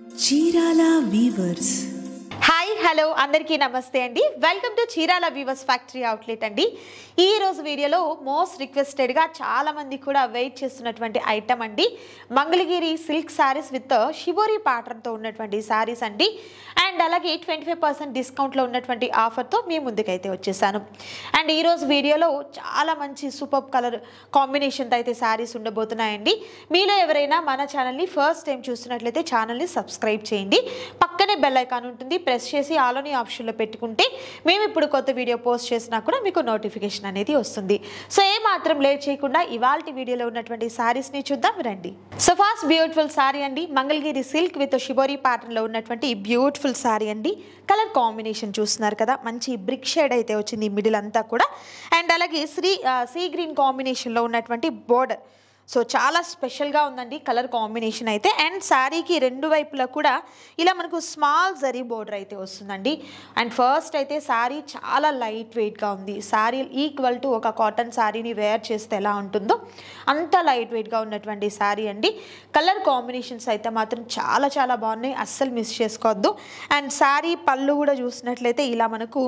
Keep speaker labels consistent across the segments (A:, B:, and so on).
A: Chirala weavers.
B: Hi hello అందరికీ నమస్తే అండి. Welcome to Chirala weavers factory outlet అండి. ఈ రోజు వీడియోలో మోస్ట్ రిక్వెస్టెడ్గా చాలామంది కూడా వెయిట్ చేస్తున్నటువంటి ఐటమ్ అండి, Mangalagiri silk saris with shibori ప్యాటర్న్తో ఉన్నటువంటి శారీస్ అండి. అండ్ అలాగే 25% డిస్కౌంట్లో ఉన్నటువంటి ఆఫర్తో మీ ముందుకైతే వచ్చేసాను. అండ్ ఈరోజు వీడియోలో చాలా మంచి సూపర్ కలర్ కాంబినేషన్తో అయితే శారీస్ ఉండబోతున్నాయండి. మీలో ఎవరైనా మన ఛానల్ని ఫస్ట్ టైం చూస్తున్నట్లయితే ఛానల్ని సబ్స్క్రైబ్ చేయండి. పక్కనే బెల్ ఐకాన్ ఉంటుంది, ప్రెస్ చేసి ఆల్ అనే ఆప్షన్లో పెట్టుకుంటే మేము ఇప్పుడు కొత్త వీడియో పోస్ట్ చేసినా కూడా మీకు నోటిఫికేషన్ అనేది వస్తుంది. సో ఏ మాత్రం లేట్ చేయకుండా ఇవాల్టి వీడియోలో ఉన్నటువంటి శారీస్ని చూద్దాం రండి. సో ఫస్ట్ బ్యూటిఫుల్ శారీ అండి, మంగళగిరి సిల్క్ విత్ షిబోరి ప్యాటర్న్లో ఉన్నటువంటి బ్యూటిఫుల్ శారీ అండి. కలర్ కాంబినేషన్ చూస్తున్నారు కదా, మంచి బ్రిక్ షేడ్ అయితే వచ్చింది మిడిల్ అంతా కూడా. అండ్ అలాగే సీ గ్రీన్ కాంబినేషన్లో ఉన్నటువంటి బోర్డర్. సో చాలా స్పెషల్గా ఉందండి కలర్ కాంబినేషన్ అయితే. అండ్ శారీకి రెండు వైపులా కూడా ఇలా మనకు స్మాల్ జరీ బోర్డర్ అయితే వస్తుందండి. అండ్ ఫస్ట్ అయితే శారీ చాలా లైట్ వెయిట్గా ఉంది. శారీ ఈక్వల్ టు ఒక కాటన్ శారీని వేర్ చేస్తే ఎలా ఉంటుందో అంత లైట్ వెయిట్గా ఉన్నటువంటి శారీ అండి. కలర్ కాంబినేషన్స్ అయితే మాత్రం చాలా చాలా బాగున్నాయి, అస్సలు మిస్ చేసుకోవద్దు. అండ్ శారీ పళ్ళు కూడా చూసినట్లయితే ఇలా మనకు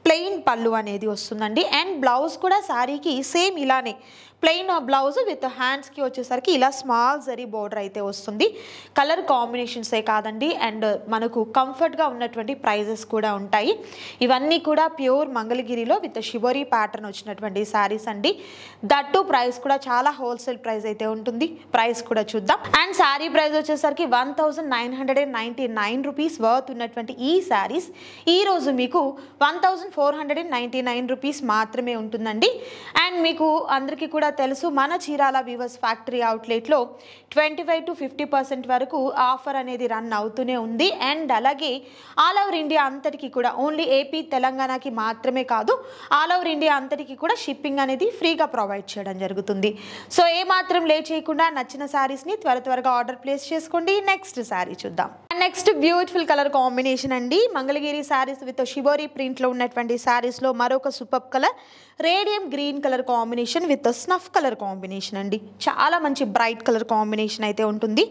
B: ప్లెయిన్ పళ్ళు అనేది వస్తుందండి. అండ్ బ్లౌజ్ కూడా శారీకి సేమ్ ఇలానే ప్లెయిన్ బ్లౌజ్ విత్ హ్యాండ్స్కి వచ్చేసరికి ఇలా స్మాల్ జరీ బోర్డర్ అయితే వస్తుంది. కలర్ కాంబినేషన్సే కాదండి, అండ్ మనకు కంఫర్ట్గా ఉన్నటువంటి ప్రైజెస్ కూడా ఉంటాయి. ఇవన్నీ కూడా ప్యూర్ మంగళగిరిలో విత్ షిబోరి ప్యాటర్న్ వచ్చినటువంటి శారీస్ అండి. దట్టు ప్రైస్ కూడా చాలా హోల్సేల్ ప్రైస్ అయితే ఉంటుంది. ప్రైస్ కూడా చూద్దాం. అండ్ శారీ ప్రైస్ వచ్చేసరికి 1999 రూపీస్ వర్త్ ఉన్నటువంటి ఈ శారీస్ ఈరోజు మీకు 1499 రూపీస్ మాత్రమే ఉంటుందండి. అండ్ మీకు అందరికీ కూడా తెలుసు, మన చీరాల వీవర్స్ ఫ్యాక్టరీ అవుట్లెట్లో 25 to 50% వరకు ఆఫర్ అనేది రన్ అవుతూనే ఉంది. అండ్ అలాగే ఆల్ ఓవర్ ఇండియా అంతటికి కూడా, ఓన్లీ ఏపీ తెలంగాణకి మాత్రమే కాదు, ఆల్ ఓవర్ ఇండియా అంతటికి కూడా షిప్పింగ్ అనేది ఫ్రీగా ప్రొవైడ్ చేయడం జరుగుతుంది. సో ఏ మాత్రం లేట్ చేయకుండా నచ్చిన శారీస్ని త్వరగా ఆర్డర్ ప్లేస్ చేసుకోండి. నెక్స్ట్ శారీ చూద్దాం. నెక్స్ట్ బ్యూటిఫుల్ కలర్ కాంబినేషన్ అండి, మంగళగిరి శారీస్ విత్ షిబోరి ప్రింట్లో ఉన్నటువంటి శారీస్లో మరొక super colour radium green colour combination with snuff colour combination అండి. చాలా మంచి బ్రైట్ కలర్ కాంబినేషన్ అయితే ఉంటుంది.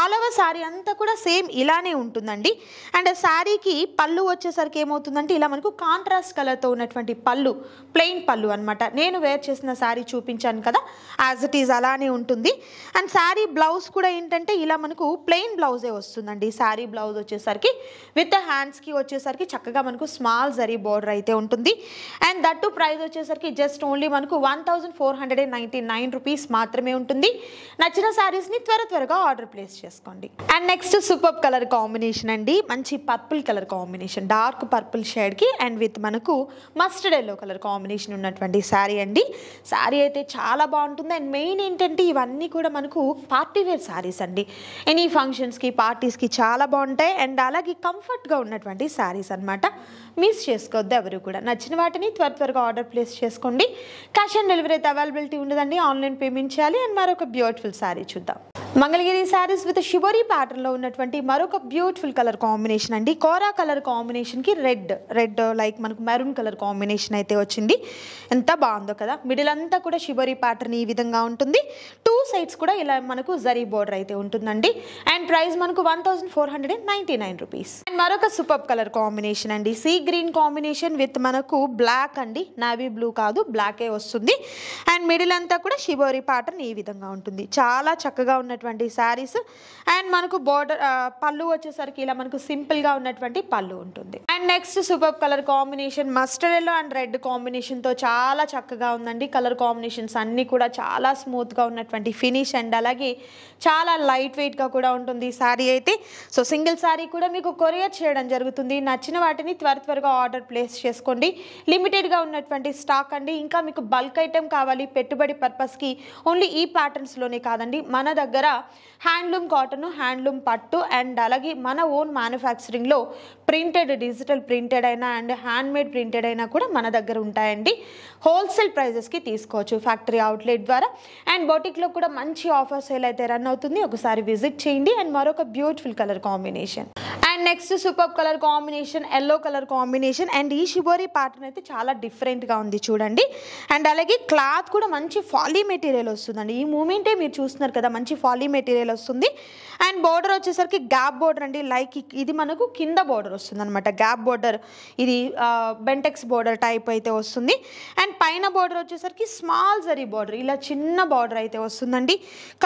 B: ఆల్ ఓవర్ శారీ అంతా కూడా సేమ్ ఇలానే ఉంటుందండి. అండ్ శారీకి పళ్ళు వచ్చేసరికి ఏమవుతుందంటే ఇలా మనకు కాంట్రాస్ట్ కలర్తో ఉన్నటువంటి పళ్ళు, ప్లెయిన్ పళ్ళు అనమాట. నేను వేర్ చేసిన శారీ చూపించాను కదా, యాజ్ ఇట్ ఈజ్ అలానే ఉంటుంది. అండ్ శారీ బ్లౌజ్ కూడా ఏంటంటే ఇలా మనకు ప్లెయిన్ బ్లౌజే వస్తుందండి. శారీ బ్లౌజ్ వచ్చేసరికి విత్ హ్యాండ్స్కి వచ్చేసరికి చక్కగా మనకు స్మాల్ జరీ బోర్డర్ అయితే ఉంటుంది. అండ్ దట్టు ప్రైస్ వచ్చేసరికి జస్ట్ ఓన్లీ మనకు 1499 రూపీస్ మాత్రమే ఉంటుంది. నచ్చిన శారీస్ని త్వరగా ఆర్డర్ ప్లేస్ చేసుకోండి. And next super colour combination అండి, మంచి purple colour combination, dark purple షేడ్కి అండ్ విత్ మనకు మస్టర్డ్ ఎల్లో కలర్ కాంబినేషన్ ఉన్నటువంటి శారీ అండి. శారీ అయితే చాలా బాగుంటుంది. అండ్ మెయిన్ ఏంటంటే ఇవన్నీ కూడా మనకు పార్టీ వేర్ శారీస్ అండి. ఎనీ ఫంక్షన్స్కి పార్టీస్కి చాలా బాగుంటాయి. అండ్ అలాగే కంఫర్ట్గా ఉన్నటువంటి శారీస్ అనమాట. మిస్ చేసుకోవద్దు ఎవరు కూడా. నచ్చిన వాటిని త్వరగా ఆర్డర్ ప్లేస్ చేసుకోండి. క్యాష్ ఆన్ డెలివరీ అయితే అవైలబిలిటీ ఉండదండి, ఆన్లైన్ పేమెంట్ చేయాలి. అండ్ మరొక బ్యూటిఫుల్ శారీ చూద్దాం. మంగళగిరి శారీస్ విత్ షిబోరి ప్యాటర్న్లో ఉన్నటువంటి మరొక బ్యూటిఫుల్ కలర్ కాంబినేషన్ అండి. కోరా కలర్ కాంబినేషన్కి రెడ్ లైక్ మనకు మెరూన్ కలర్ కాంబినేషన్ అయితే వచ్చింది. ఎంత బాగుందో కదా. మిడిల్ అంతా కూడా షిబోరి ప్యాటర్న్ ఈ విధంగా ఉంటుంది. టూ సైడ్స్ కూడా ఇలా మనకు జరీ బోర్డర్ అయితే ఉంటుందండి. అండ్ ప్రైస్ మనకు 1499 రూపీస్. అండ్ మరొక సూపర్ కలర్ కాంబినేషన్ అండి, సీ గ్రీన్ కాంబినేషన్ విత్ మనకు బ్లాక్ అండి, నావీ బ్లూ కాదు బ్లాకే వస్తుంది. అండ్ మిడిల్ అంతా కూడా షిబోరి ప్యాటర్న్ ఈ విధంగా ఉంటుంది. చాలా చక్కగా ఉన్నటువంటి శారీస్. అండ్ మనకు బోర్డర్ పళ్ళు వచ్చేసరికి ఇలా మనకు సింపుల్ గా ఉన్నటువంటి పళ్ళు ఉంటుంది. And next super colour combination mustard yellow and red combination తో చాలా చక్కగా ఉందండి. కలర్ కాంబినేషన్స్ అన్ని కూడా చాలా స్మూత్ గా ఉన్నటువంటి ఫినిష్. అండ్ అలాగే చాలా లైట్ వెయిట్ గా కూడా ఉంటుంది శారీ అయితే. సో సింగిల్ శారీ కూడా మీకు కొరియర్ చేయడం జరుగుతుంది. నచ్చిన వాటిని త్వరగా ఆర్డర్ ప్లేస్ చేసుకోండి. లిమిటెడ్ గా ఉన్నటువంటి స్టాక్ అండి. ఇంకా మీకు బల్క్ ఐటెం కావాలి పెట్టుబడి పర్పస్ కి, ఓన్లీ ఈ ప్యాటర్న్స్ లోనే కాదండి, మన దగ్గర హ్యాండ్లూమ్ కాటన్, హ్యాండ్లూమ్ పట్టు అండ్ అలాగే మన ఓన్ మ్యానుఫ్యాక్చరింగ్లో ప్రింటెడ్, డిజిటల్ ప్రింటెడ్ అయినా అండ్ హ్యాండ్మేడ్ ప్రింటెడ్ అయినా కూడా మన దగ్గర ఉంటాయండి. హోల్సేల్ ప్రైజెస్కి తీసుకోవచ్చు ఫ్యాక్టరీ అవుట్లెట్ ద్వారా. అండ్ బొటిక్లో కూడా మంచి ఆఫర్ సేల్ అయితే రన్ అవుతుంది, ఒకసారి విజిట్ చేయండి. అండ్ మరొక beautiful colour combination. And next super colour combination, yellow colour combination. And ఈ షిబోరి ప్యాటర్న్ అయితే చాలా డిఫరెంట్గా ఉంది చూడండి. అండ్ అలాగే క్లాత్ కూడా మంచి ఫాలీ మెటీరియల్ వస్తుందండి. ఈ మూమెంటే మీరు చూస్తున్నారు కదా, మంచి ఫాలీ మెటీరియల్ వస్తుంది. అండ్ బోర్డర్ వచ్చేసరికి గ్యాప్ బోర్డర్ అండి. లైక్ ఇది మనకు కింద బోర్డర్ వస్తుంది అనమాట, గ్యాప్ బోర్డర్. ఇది బెంటెక్స్ బోర్డర్ టైప్ అయితే వస్తుంది. అండ్ పైన బోర్డర్ వచ్చేసరికి స్మాల్ జరీ బోర్డర్, ఇలా చిన్న బోర్డర్ అయితే వస్తుందండి.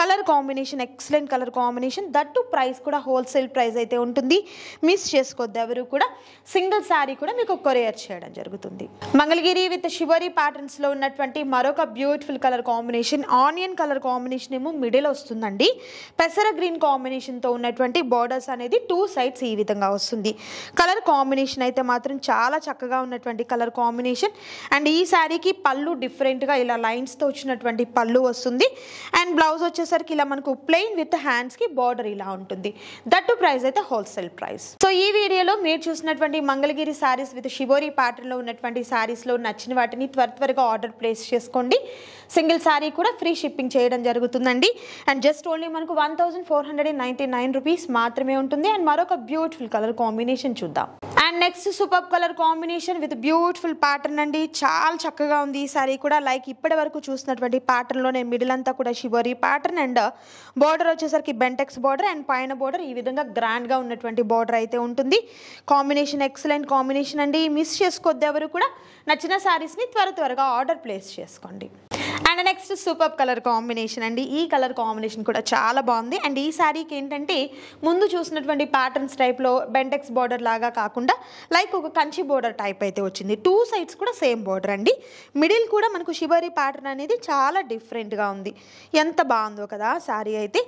B: Colour combination excellent colour combination. That price కూడా హోల్సేల్ ప్రైస్ అయితే ఉంటుంది, మిస్ చేసుకోవద్దు ఎవరు కూడా. సింగిల్ శారీ కూడా మీకు కొరియర్ చేయడం జరుగుతుంది. మంగళగిరి విత్ షిబోరి ప్యాటర్న్స్ లో ఉన్నటువంటి మరొక beautiful colour combination, onion colour combination ఏమో మిడిల్ వస్తుందండి. పెసర గ్రీన్ కాంబినేషన్ తో ఉన్నటువంటి బోర్డర్స్ అనేది 2 సైడ్స్ ఈ విధంగా వస్తుంది. కలర్ కాంబినేషన్ అయితే మాత్రం చాలా చక్కగా ఉన్నటువంటి కలర్ కాంబినేషన్. అండ్ ఈ శారీకి పళ్ళు డిఫరెంట్ గా ఇలా లైన్స్ తో వచ్చినటువంటి పళ్ళు వస్తుంది. అండ్ బ్లౌజ్ వచ్చేసరికి ఇలా మనకు ప్లెయిన్ విత్ హ్యాండ్స్ కి బోర్డర్ ఇలా ఉంటుంది. దట్టు ప్రైస్ అయితే హోల్సేల్ ప్రైస్. సో ఈ వీడియోలో మీరు చూసినటువంటి Mangalagiri saris with shibori pattern లో ఉన్నటువంటి సారీస్ లో నచ్చిన వాటిని త్వరగా ఆర్డర్ ప్లేస్ చేసుకోండి. సింగిల్ సారీ కూడా ఫ్రీ షిప్పింగ్ చేయడం జరుగుతుందండి. అండ్ జస్ట్ ఓన్లీ మనకు 1499 రూపీస్ మాత్రమే ఉంటుంది. అండ్ మరొక బ్యూటిఫుల్ కలర్ కాంబినేషన్ చూద్దాం. And next super colour combination with beautiful pattern అండి. చాలా చక్కగా ఉంది ఈ సారీ కూడా. లైక్ ఇప్పటి వరకు చూసినటువంటి ప్యాటర్న్ లోనే మిడిల్ అంతా కూడా షిబోరి ప్యాటర్న్. అండ్ బోర్డర్ వచ్చేసరికి బెంటెక్స్ బోర్డర్. అండ్ పైన బోర్డర్ ఈ విధంగా గ్రాండ్ గా ఉన్నటువంటి బోర్డర్ అయితే ఉంటుంది. కాంబినేషన్ ఎక్సలెంట్ కాంబినేషన్ అండి, మిస్ చేసుకోవద్దు ఎవరు కూడా. నచ్చిన సారీస్ ని త్వరగా ఆర్డర్ ప్లేస్ చేసుకోండి. And next super colour combination అండి. ఈ కలర్ కాంబినేషన్ కూడా చాలా బాగుంది. అండ్ ఈ శారీకి ఏంటంటే ముందు చూసినటువంటి ప్యాటర్న్స్ టైప్లో బెంటెక్స్ బోర్డర్ లాగా కాకుండా లైక్ ఒక కంచి బోర్డర్ టైప్ అయితే వచ్చింది. 2 సైడ్స్ కూడా సేమ్ బోర్డర్ అండి. మిడిల్ కూడా మనకు షిబోరి ప్యాటర్న్ అనేది చాలా డిఫరెంట్గా ఉంది. ఎంత బాగుందో కదా శారీ అయితే.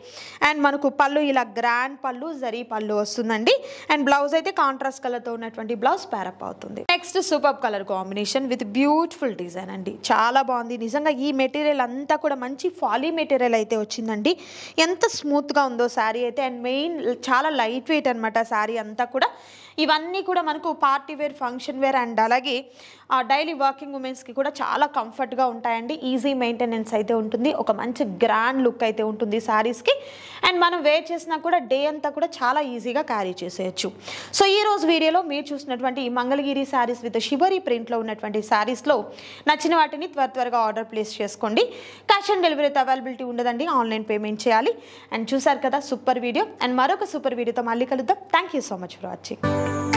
B: అండ్ మనకు పళ్ళు ఇలా గ్రాండ్ పళ్ళు, జరీ పళ్ళు వస్తుందండి. అండ్ బ్లౌజ్ అయితే కాంట్రాస్ట్ కలర్తో ఉన్నటువంటి బ్లౌజ్ ప్యారప్ అవుతుంది. Next super colour combination with beautiful design అండి. చాలా బాగుంది నిజంగా. ఈ మెటీరియల్ అంతా కూడా మంచి ఫాలీ మెటీరియల్ అయితే వచ్చిందండి. ఎంత స్మూత్గా ఉందో శారీ అయితే. అండ్ మెయిన్ చాలా లైట్ వెయిట్ అనమాట శారీ అంతా కూడా. ఇవన్నీ కూడా మనకు party wear, function wear and అలాగే డైలీ వర్కింగ్ ఉమెన్స్కి కూడా చాలా కంఫర్ట్గా ఉంటాయండి. ఈజీ మెయింటెనెన్స్ అయితే ఉంటుంది. ఒక మంచి గ్రాండ్ లుక్ అయితే ఉంటుంది శారీస్కి. అండ్ మనం వేర్ చేసినా కూడా డే అంతా కూడా చాలా ఈజీగా క్యారీ చేసేయచ్చు. సో ఈ రోజు వీడియోలో మీరు చూసినటువంటి ఈ మంగళగిరి శారీస్ విత్ షిబోరి ప్రింట్లో ఉన్నటువంటి శారీస్లో నచ్చిన వాటిని త్వరగా ఆర్డర్ ప్లేస్ చేసుకోండి. క్యాష్ ఆన్ డెలివరీ అవైలబిలిటీ ఉండదండి, ఆన్లైన్ పేమెంట్ చేయాలి. అండ్ చూసారు కదా సూపర్ వీడియో. అండ్ మరొక సూపర్ వీడియోతో మళ్ళీ కలుద్దాం. Thank you so much for watching.